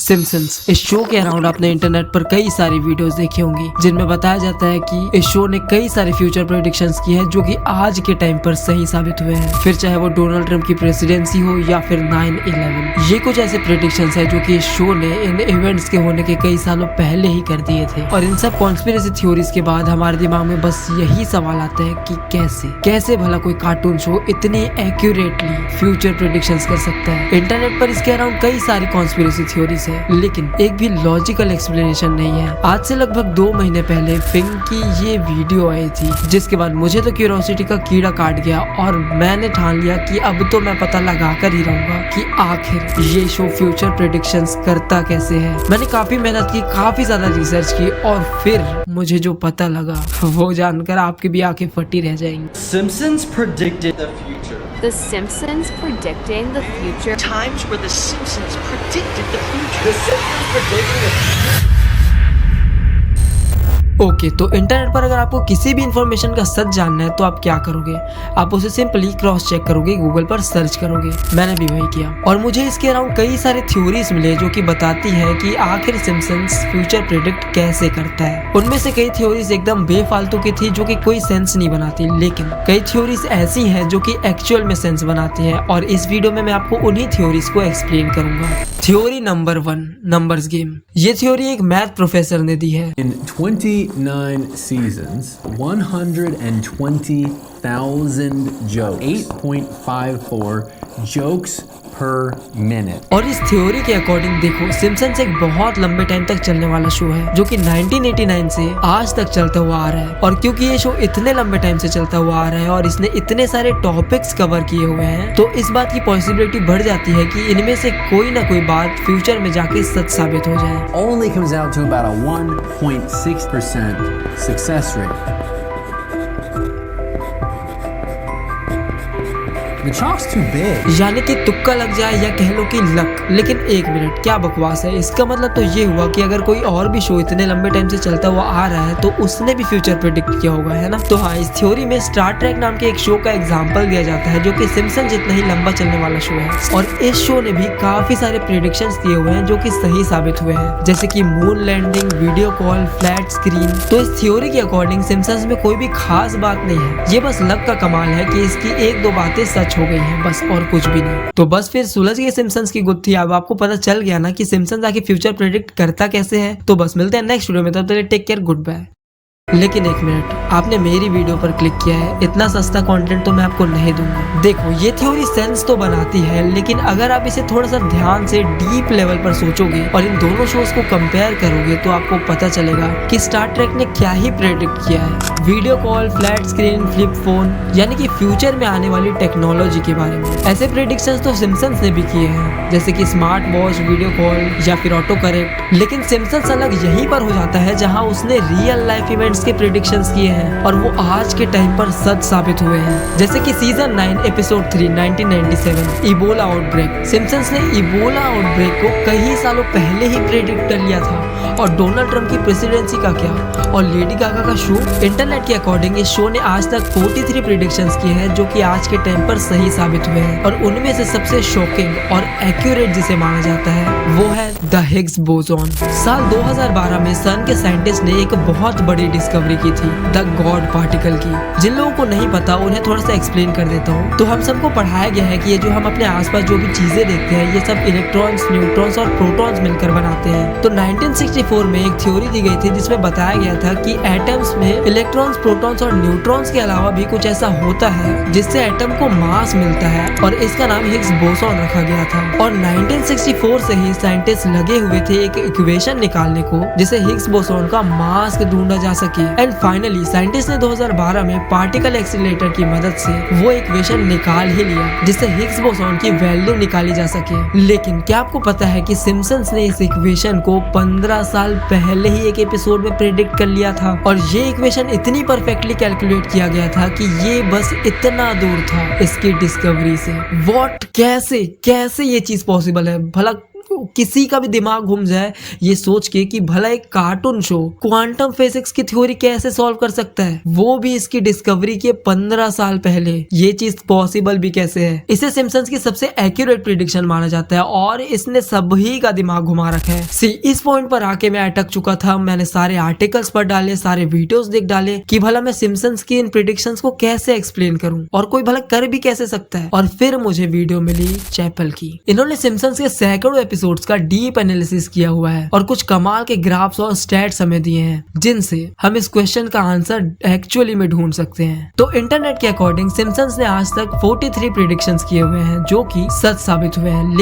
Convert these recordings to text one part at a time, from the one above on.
Simpson's. इस show के around आपने इंटरनेट पर कई सारी वीडियोस देखी होंगी जिनमें बताया जाता है कि इस शो ने कई सारे फ्यूचर प्रेडिक्शंस की हैं जो कि आज के टाइम पर सही साबित हुए हैं। फिर चाहे वो डोनाल्ड ट्रंप की प्रेसिडेंसी हो या फिर 9/11, ये कुछ ऐसे प्रेडिक्शंस है जो कि इस शो ने इन इवेंट्स के होने के कई सालों पहले ही कर दिए थे। और इन सब कॉन्स्पिरेसी थ्योरीज के बाद हमारे दिमाग में बस यही सवाल आता है कि कैसे भला कोई कार्टून शो इतनी एक्यूरेटली फ्यूचर प्रेडिक्शंस कर सकता है। इंटरनेट पर इसके अराउंड कई सारी कॉन्स्पिरेसी थ्योरीज है, लेकिन एक भी लॉजिकल एक्सप्लेनेशन नहीं है। आज से लगभग 2 महीने पहले फिंग की ये वीडियो आई थी, जिसके बाद मुझे तो क्यूरियोसिटी का कीड़ा काट गया और मैंने ठान लिया कि अब तो मैं पता लगा कर ही रहूंगा कि आखिर ये शो फ्यूचर प्रेडिक्शंस करता कैसे है। मैंने काफी मेहनत की, काफी ज्यादा रिसर्च की और फिर मुझे जो पता लगा वो जानकर आपकी भी आंखें फटी रह जाएंगी। Simpsons predicted the future. The Simpsons predicting the future. Times where the Simpsons predicted the future. The Simpsons predicting the future. Okay, तो इंटरनेट पर अगर आपको किसी भी इंफॉर्मेशन का सच जानना है तो आप क्या करोगे? आप उसे सिंपली क्रॉस चेक करोगे, गूगल पर सर्च करोगे। मैंने भी वही किया और मुझे इसके अराउंड कई सारे थ्योरीज मिले जो कि बताती है कि आखिर सिम्पसन्स फ्यूचर प्रेडिक्ट कैसे करता है। उनमें से कई थ्योरीज एकदम बेफालतू की थी जो कि कोई सेंस नहीं बनाती, लेकिन कई थ्योरीज ऐसी हैं जो कि एक्चुअल में सेंस बनाती हैं और इस वीडियो में मैं आपको उन्हीं थ्योरीज को एक्सप्लेन करूंगा। Theory number 1, numbers game. ये थ्योरी एक मैथ प्रोफेसर ने दी है। In 29 seasons, 120,000 jokes, 8.54 jokes per minute. और इस थ्योरी के अकॉर्डिंग देखो, सिम्पसन्स एक बहुत लंबे टाइम तक चलने वाला शो है जो कि 1989 से आज तक चलता हुआ आ रहा है। और क्योंकि ये शो इतने लंबे टाइम से चलता हुआ आ रहा है और इसने इतने सारे टॉपिक्स कवर किए हुए हैं, तो इस बात की पॉसिबिलिटी बढ़ जाती है कि इनमें से कोई ना कोई बात फ्यूचर में जाके सच साबित हो जाए। Only comes out to about a 1.6% success rate. The chalk's too big. यानी कि तुक्का लग जाए या कह लो कि लक। लेकिन एक मिनट, क्या बकवास है। इसका मतलब तो ये हुआ कि अगर कोई और भी शो इतने लंबे टाइम से चलता हुआ आ रहा है तो उसने भी फ्यूचर प्रेडिक्ट किया होगा, है ना? तो हाँ, इस थ्योरी में स्टार ट्रेक नाम के एक शो का एग्जांपल दिया जाता है जो कि सिम्पसन जितना ही लंबा चलने वाला शो है। और इस शो ने भी काफी सारे प्रेडिक्शंस दिए हुए हैं जो कि सही साबित हुए हैं, जैसे कि moon landing, video call, flat screen. तो इस थ्योरी के अकॉर्डिंग सिम्पसन्स में कोई भी खास बात नहीं है, ये बस लक का कमाल है कि इसकी 1-2 बातें सच हो गई हैं, बस, और कुछ भी नहीं। तो बस फिर सुलझ गए सिम्पसन्स की गुत्थी। अब आपको पता चल गया ना कि सिम्पसन्स आके फ्यूचर प्रेडिक्ट करता कैसे है। तो बस मिलते हैं नेक्स्ट वीडियो में, तब तक के लिए टेक केयर, गुड बाय। लेकिन एक मिनट, आपने मेरी वीडियो पर क्लिक किया है, इतना सस्ता कंटेंट तो मैं आपको नहीं दूंगा। देखो, ये थ्योरी सेंस तो बनाती है, लेकिन अगर आप इसे थोड़ा सा ध्यान से डीप लेवल पर सोचोगे और इन दोनों शोज को कंपेयर करोगे तो आपको पता चलेगा कि स्टार ट्रेक ने क्या ही प्रेडिक्ट किया है। Video call, flat screen, flip phone, यानी कि फ्यूचर में आने वाली टेक्नोलॉजी के बारे में। ऐसे प्रेडिक्शंस तो सिम्पसन्स ने भी किए हैं, जैसे कि स्मार्ट वॉच, वीडियो कॉल या फिर ऑटो करेक्ट। लेकिन सिम्पसन्स अलग यहीं पर हो जाता है जहाँ उसने रियल लाइफ इवेंट्स के प्रेडिक्शंस किए हैं और वो आज के टाइम पर सच साबित हुए हैं। जैसे कि season 9 episode 3 1997 Ebola outbreak. Simpsons ने इबोला आउटब्रेक को कई सालों पहले ही प्रेडिक्ट कर लिया था। और डोनाल्ड ट्रंप की प्रेसिडेंसी का क्या, और लेडी गागा का शो। इंटरनेट के अकॉर्डिंग इस शो ने आज तक 43 प्रेडिक्शंस किए हैं जो कि आज के टाइम पर सही साबित हुए हैं। और उनमें से सबसे शॉकिंग और एक्यूरेट जिसे माना जाता है वो है द हिग्स बोसॉन। साल 2012 में सन के साइंटिस्ट ने एक बहुत बड़ी डिस्कवरी की थी, द गॉड पार्टिकल की। जिन लोगों को नहीं पता उन्हें थोड़ा सा एक्सप्लेन कर देता हूँ। तो हम सबको पढ़ाया गया है कि ये जो हम अपने आसपास जो भी चीजें देखते हैं ये सब इलेक्ट्रॉन्स, न्यूट्रॉन्स और प्रोटॉन्स मिलकर बनाते हैं। तो 1964 में एक थ्योरी दी गई थी जिसमें बताया गया था कि एटम्स में इलेक्ट्रॉन्स, प्रोटॉन्स और न्यूट्रॉन्स के अलावा भी कुछ ऐसा होता है जिससे एटम को मास मिलता है और इसका नाम हिग्स बोसॉन रखा गया था। और 1964 से ही साइंटिस्ट लगे हुए थे एक इक्वेशन निकालने को जिसे हिग्स बोसॉन का मास ढूंढा जा सके। एंड फाइनली साइंटिस्ट ने 2012 में पार्टिकल एक्सीलरेटर की मदद से वो इक्वेशन निकाल ही लिया जिससे हिग्स बोसॉन की वैल्यू निकाली जा सके। लेकिन क्या आपको पता है कि सिम्पसन्स ने इस इक्वेशन को 15 साल पहले ही एक एपिसोड में प्रेडिक्ट कर लिया था। और ये इक्वेशन इतनी परफेक्टली कैलकुलेट किया गया था कि ये बस इतना दूर था इसकी डिस्कवरी से। व्हाट, कैसे ये चीज पॉसिबल है भला? किसी का भी दिमाग घूम जाए ये सोच के कि भला एक कार्टून शो क्वांटम फिजिक्स की थ्योरी कैसे सॉल्व कर सकता है, वो भी इसकी डिस्कवरी के 15 साल पहले। ये चीज पॉसिबल भी कैसे है। इसे सिम्पसन्स की सबसे एक्यूरेट प्रिडिक्शन माना जाता है और इसने सभी का दिमाग घुमा रखा है। सी इस पॉइंट पर आके मैं अटक चुका था। मैंने सारे आर्टिकल्स पढ़ डाले, सारे वीडियोस देख डाले कि भला मैं सिम्पसन्स की इन प्रिडिक्शंस को कैसे एक्सप्लेन करूं और कोई भला कर भी कैसे सकता है। और फिर मुझे वीडियो मिली चैपल की। इन्होंने सिम्पसन्स के सैकड़ों एपिसोड्स का डीप एनालिसिस किया हुआ है और कुछ कमाल के ग्राफ्स और स्टैट्स हमें दिए हैं जिनसे हम इस क्वेश्चन का आंसर एक्चुअली में ढूंढ सकते हैं। तो इंटरनेट के अकॉर्डिंग सिम्पसन्स ने आज तक 43 प्रेडिक्शंस किए हुए हैं जो कि सच साबित हुए हैं।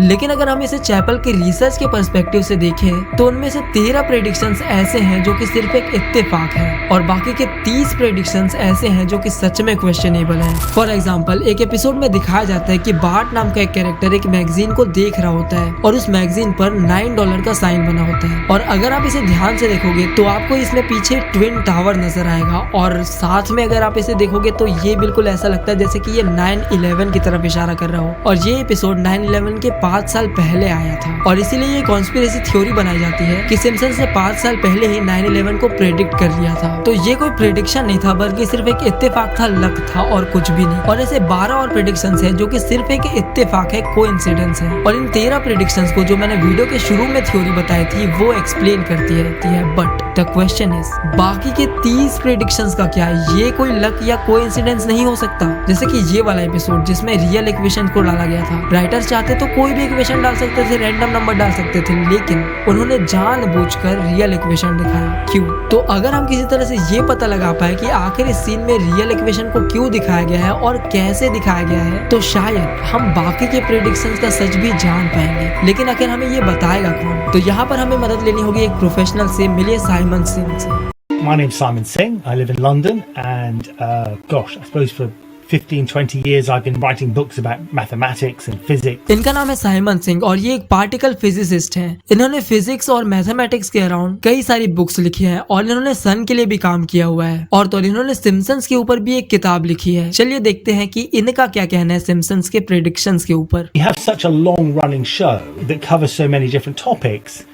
लेकिन अगर हम इसे चैपल के रिसर्च के पर्सपेक्टिव से देखें तो उनमें से 13 प्रेडिक्शंस ऐसे हैं जो कि सिर्फ एक इत्तेफाक है और बाकी के 30 प्रेडिक्शंस ऐसे हैं जो कि सच में क्वेश्चनेबल हैं। फॉर एग्जांपल एक एपिसोड में दिखाया जाता है कि बार्ट नाम का एक कैरेक्टर एक मैगजीन को देख रहा होता है और उस मैगजीन पर $9 का साइन बना होता है और अगर आप इसे ध्यान से देखोगे तो आपको इसमें पीछे ट्विन टावर नजर आएगा और साथ में अगर आप इसे देखोगे तो ये बिल्कुल ऐसा लगता है जैसे कि ये 9/11 की तरफ इशारा कर रहा हो। और ये एपिसोड 9/11 के 5 साल पहले आया था और इसीलिए ये कॉन्स्पिरेसी थ्योरी बनाई जाती है कि सिम्पसन्स ने 5 साल पहले ही 9/11 को प्रेडिक्ट कर लिया था। तो ये कोई प्रेडिक्शन नहीं था बल्कि सिर्फ एक इत्तेफाक था, लक था और कुछ भी नहीं। और ऐसे 12 और प्रेडिक्शंस है जो कि सिर्फ एक इत्तेफाक है, कोइंसिडेंस है। और इन 13 प्रेडिक्शंस को जो मैंने वीडियो के शुरू में थ्योरी बताई थी वो एक्सप्लेन करती रहती है। बट द क्वेश्चन इज बाकी के 30 प्रेडिक्शंस का क्या है? ये कोई लक या कोइंसिडेंस नहीं हो सकता। जैसे कि ये वाला एपिसोड जिसमें रियल इक्वेशन को डाला गया था। राइटर्स चाहते तो कोई भी इक्वेशन डाल सकते थे, रैंडम नंबर डाल सकते थे, लेकिन उन्होंने जानबूझकर रियल इक्वेशन दिखाया। क्यों? तो अगर हम किसी तरह से ये पता लगा पाए कि आखिर इस सीन में रियल इक्वेशन को क्यों दिखाया गया है और कैसे दिखाया गया है तो शायद हम बाकी के प्रेडिक्शंस का सच भी जान पाएंगे। लेकिन आखिर हमें ये बताएगा कौन? तो यहाँ पर हमें मदद लेनी होगी एक प्रोफेशनल से, मिलिए साइमन सिंह से। My name's Simon Singh. I live in London and I suppose for 15-20 years I've been writing books about mathematics and physics. इनका नाम है साइमन सिंह और ये एक पार्टिकल फिजिसिस्ट हैं। इन्होंने फिजिक्स और मैथमेटिक्स के अराउंड कई सारी बुक्स लिखी हैं और इन्होंने सन के लिए भी काम किया हुआ है और तो इन्होंने सिम्पसन्स के ऊपर भी एक किताब लिखी है। चलिए देखते हैं कि इनका क्या कहना है सिम्पसन्स के प्रेडिक्शंस के ऊपर। We have such a long running show that covers so many different topics.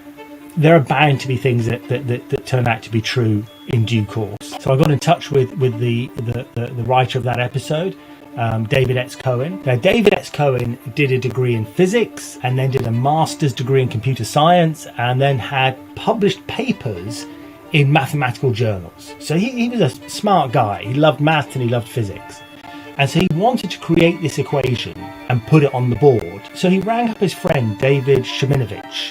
There are bound to be things that turn out to be true in due course. So I got in touch with the writer of that episode, David X. Cohen. Now, David X. Cohen did a degree in physics and then did a master's degree in computer science and then had published papers in mathematical journals. So he was a smart guy. He loved math and he loved physics. And so he wanted to create this equation and put it on the board. So he rang up his friend David Sheminovich,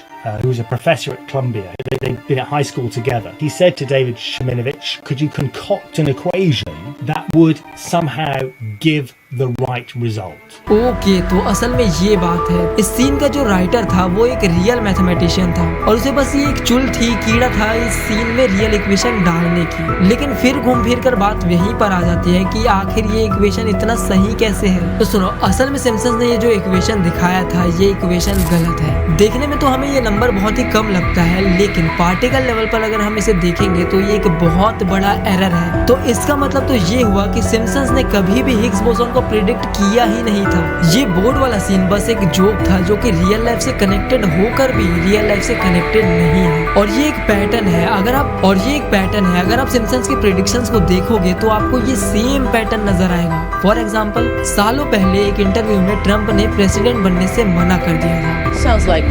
who was a professor at Columbia. They'd been at high school together. He said to David Sheminovich, could you concoct an equation that would somehow give the right result? Okay, तो असल में ये बात है। इस scene का जो writer था वो एक रियल मैथमेटिशियन था और उसे बस ये एक चुल थी, कीड़ा था इस सीन में रियल इक्वेशन डालने की। लेकिन फिर घूम फिर कर बात यहीं पर आ जाती है कि आखिर ये इक्वेशन इतना सही कैसे है। तो सुनो, असल में सिम्पसन्स ने ये जो इक्वेशन दिखाया था ये इक्वेशन गलत है। देखने में तो हमें ये नंबर बहुत ही कम लगता है लेकिन पार्टिकल लेवल पर अगर हम इसे देखेंगे तो ये एक बहुत बड़ा एरर है। तो इसका मतलब तो ये हुआ कि सिम्पसन्स ने कभी भी हिग्स बोसॉन को प्रेडिक्ट किया ही नहीं था। ये बोर्ड वाला सीन बस एक जोक था जो कि रियल लाइफ से कनेक्टेड होकर भी रियल लाइफ से कनेक्टेड नहीं है। और ये एक पैटर्न है अगर आप सिम्पसन्स के प्रेडिक्शंस को देखोगे तो आपको ये सेम पैटर्न नजर आएगा। फॉर एग्जांपल सालों पहले एक इंटरव्यू में ट्रम्प ने प्रेसिडेंट बनने से मना कर दिया था। Sounds like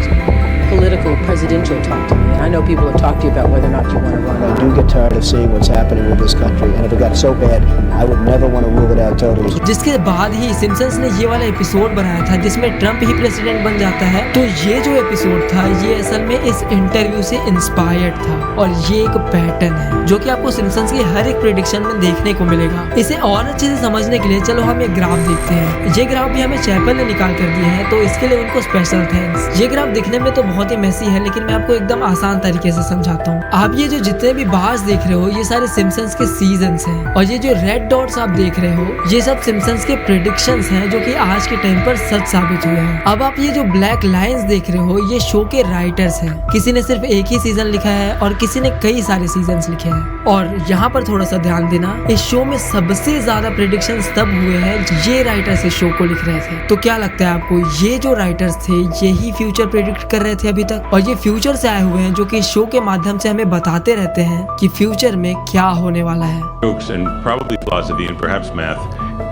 political presidential talk to me. I know people have talked to you about whether or not you want to run. I do get tired of seeing what's happening with this country, and if it got so bad, I would never want to rule it out totally. जिसके बाद ही Simpson's ने ये वाला episode बनाया था जिसमें Trump ही president बन जाता है। तो ये जो एपिसोड था ये असल में इस इंटरव्यू से इंस्पायर्ड था और ये एक पैटर्न है जो कि आपको सिम्पसन्स की हर एक प्रेडिक्शन में देखने को मिलेगा। इसे और अच्छे से समझने के लिए चलो हम एक ग्राफ देखते हैं। ये ग्राफ भी हमें चैपल ने निकाल कर दिए हैं तो इसके लिए उनको स्पेशल थैंक्स। ये ग्राफ दिखने में तो बहुत ही मेसी है लेकिन मैं आपको एकदम आसान तरीके से समझाता हूँ। आप ये जो जितने भी बार्स देख रहे हो ये सारे सिम्पसन्स के सीजन्स हैं, और ये जो रेड डॉट्स आप देख रहे हो ये सब सिम्पसन्स के प्रेडिक्शंस हैं जो कि आज के टाइम पर सच साबित हुए हैं। अब आप ये जो ब्लैक लाइंस देख रहे हो ये शो के राइटर्स हैं। किसी ने सिर्फ एक ही सीजन लिखा है और किसी ने कई सारे सीजन्स लिखे हैं। और यहाँ पर थोड़ा सा ध्यान देना, इस शो में सबसे ज्यादा प्रेडिक्शंस तब हुए हैं ये राइटर्स इस शो को लिख रहे थे। तो क्या लगता है आपको ये जो राइटर्स थे यही फ्यूचर प्रेडिक्ट कर रहे थे अभी तक, और ये फ्यूचर से आए हुए हैं जो कि इस शो के माध्यम से हमें बताते रहते हैं कि फ्यूचर में क्या होने वाला है। Jokes and probably philosophy and perhaps math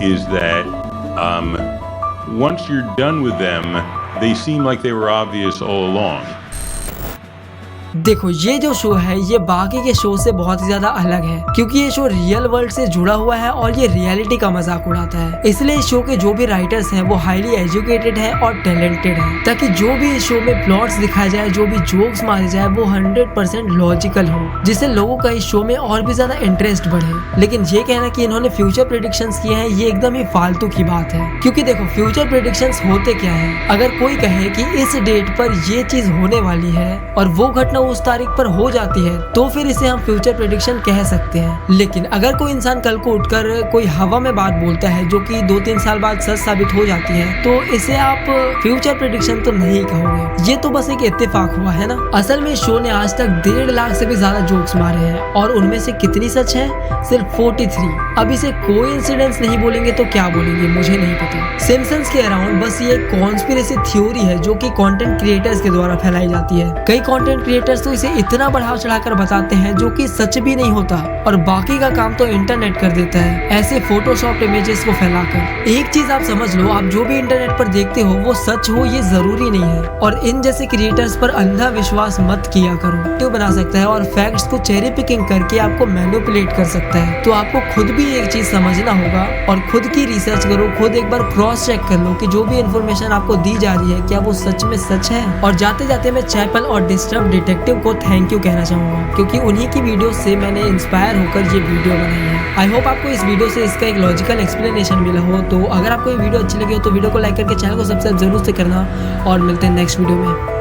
is that once you're done with them, they seem like they were obvious all along. देखो ये जो शो है ये बाकी के शो से बहुत ही ज्यादा अलग है, क्योंकि ये शो रियल वर्ल्ड से जुड़ा हुआ है और ये रियलिटी का मजाक उड़ाता है। इसलिए इस शो के जो भी राइटर्स हैं वो हाईली एजुकेटेड है और टैलेंटेड है, ताकि जो भी इस शो में प्लॉट्स दिखाए जाए, जो भी जोक्स मारे जाए वो 100% लॉजिकल हो, जिससे लोगों का इस शो में और भी ज्यादा इंटरेस्ट बढ़े। लेकिन ये कहना कि इन्होंने फ्यूचर प्रेडिक्शंस किए हैं ये एकदम ही फालतू की बात है, क्योंकि देखो फ्यूचर प्रेडिक्शंस होते क्या है। अगर कोई कहे कि इस डेट पर ये चीज होने वाली है और वो घटना उस तारीख पर हो जाती है तो फिर इसे हम फ्यूचर प्रेडिक्शन कह सकते हैं। लेकिन अगर कोई इंसान कल को उठकर कोई हवा में बात बोलता है जो कि 2-3 साल बाद सच साबित हो जाती है तो इसे आप फ्यूचर प्रेडिक्शन तो नहीं कहोगे, ये तो बस एक इत्तेफाक हुआ है ना। असल में शो ने आज तक 1.5 लाख से भी ज्यादा जोक्स मारे हैं और उनमें से कितनी सच है, सिर्फ 43। अब इसे कोई इंसिडेंस नहीं बोलेंगे तो क्या बोलेंगे मुझे नहीं पता। सिम्पसन्स के अराउंड बस ये कॉन्स्पिरेसी थ्योरी है जो कि कंटेंट क्रिएटर्स के द्वारा फैलाई जाती है। कई कंटेंट क्रिएटर्स तो इसे इतना बढ़ा चढ़ाकर बताते हैं जो कि सच भी नहीं होता, और बाकी का काम तो इंटरनेट कर देता है ऐसे फोटोशॉप इमेजेस को फैलाकर। एक चीज आप समझ लो, आप जो भी इंटरनेट पर देखते हो वो सच हो ये जरूरी नहीं है, और इन जैसे क्रिएटर्स पर अंधा विश्वास मत किया करो। तो बना सकता है और फैक्ट्स को चेरी पिकिंग करके आपको मैनिपुलेट कर सकता है। तो आपको खुद भी एक चीज समझना होगा और खुद की रिसर्च करो, खुद एक बार क्रॉस चेक कर लो कि जो भी इन्फॉर्मेशन आपको दी जा रही है क्या वो सच में सच है। और जाते जाते मैं चैपल और डिस्टर्ब डिटेक्टिव को थैंक यू कहना चाहूंगा, क्योंकि उन्हीं की वीडियो से मैंने इंस्पायर होकर ये वीडियो बनाई है। आई होप आपको इस वीडियो से इसका एक लॉजिकल एक्सप्लेनेशन मिला हो। तो अगर आपको ये वीडियो अच्छी लगी हो तो वीडियो को लाइक करके चैनल को सब्सक्राइब जरूर से करना, और मिलते हैं नेक्स्ट वीडियो में।